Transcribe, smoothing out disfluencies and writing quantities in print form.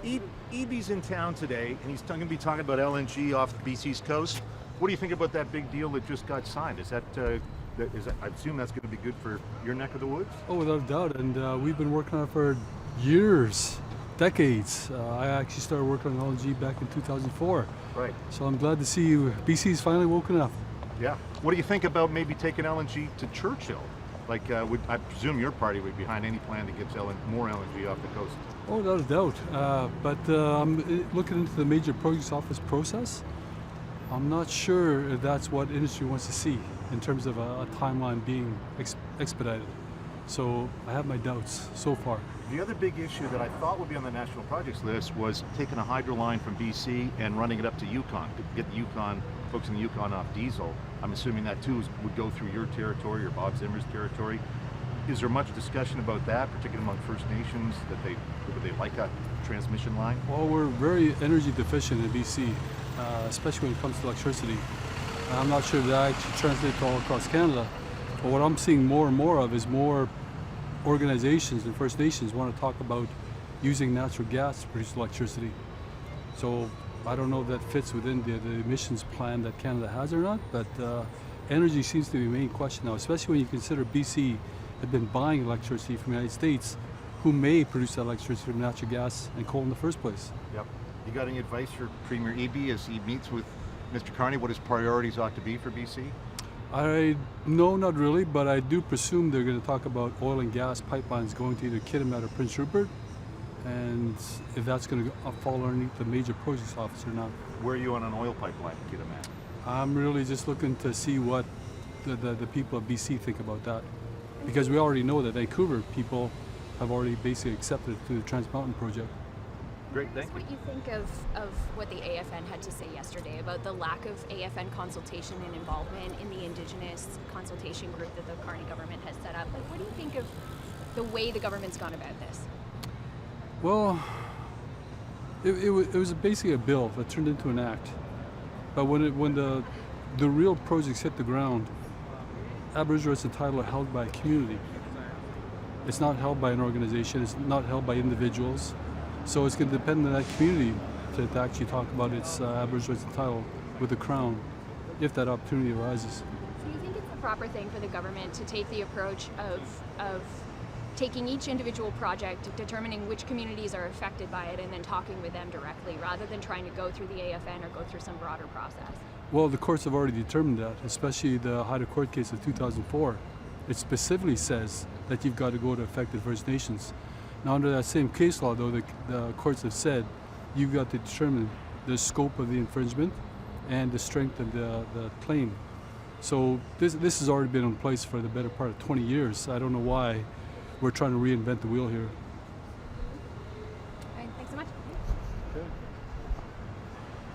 EB's in town today, and he's going to be talking about LNG off BC's coast. What do you think about that big deal that just got signed? I assume that's going to be good for your neck of the woods? Oh, without a doubt, and we've been working on it for years, decades. I actually started working on LNG back in 2004. Right. So I'm glad to see BC's finally woken up. Yeah. What do you think about maybe taking LNG to Churchill? Like, I presume your party would be behind any plan to get more LNG off the coast. Oh, without a doubt. But I'm looking into the major projects office process. I'm not sure if that's what industry wants to see in terms of a timeline being expedited. So I have my doubts so far. The other big issue that I thought would be on the national projects list was taking a hydro line from BC and running it up to Yukon, to get the Yukon, folks in the Yukon off diesel. I'm assuming that too would go through your territory or Bob Zimmer's territory. Is there much discussion about that, particularly among First Nations, that would they like a transmission line? Well, we're very energy deficient in BC, especially when it comes to electricity. I'm not sure if that actually translates all across Canada, but what I'm seeing more and more of is more organizations and First Nations want to talk about using natural gas to produce electricity. So I don't know if that fits within the emissions plan that Canada has or not, but energy seems to be the main question now, especially when you consider BC had been buying electricity from the United States, who may produce that electricity from natural gas and coal in the first place. Yep. You got any advice for Premier Eby as he meets with Mr. Carney, what his priorities ought to be for BC? No, not really, but I do presume they're going to talk about oil and gas pipelines going to either Kitimat or Prince Rupert, and if that's going to fall underneath the major projects office or not. Where are you on an oil pipeline, Kitimat? I'm really just looking to see what the people of BC think about that, because we already know that Vancouver people have already basically accepted it through the Trans Mountain project. Great, thank you. What you think of what the AFN had to say yesterday about the lack of AFN consultation and involvement in the Indigenous consultation group that the Carney government has set up? Like, what do you think of the way the government's gone about this? Well, it was basically a bill that turned into an act. But when the real projects hit the ground, Aboriginal rights and title are held by a community. It's not held by an organization. It's not held by individuals. So it's going to depend on that community to actually talk about its Aboriginal rights and title with the Crown, if that opportunity arises. Do you think it's the proper thing for the government to take the approach of taking each individual project, determining which communities are affected by it, and then talking with them directly, rather than trying to go through the AFN or go through some broader process? Well, the courts have already determined that, especially the Higher Court case of 2004. It specifically says that you've got to go to affected First Nations. Now, under that same case law, though, the courts have said you've got to determine the scope of the infringement and the strength of the claim. So this has already been in place for the better part of 20 years. I don't know why we're trying to reinvent the wheel here. All right, thanks so much. Okay.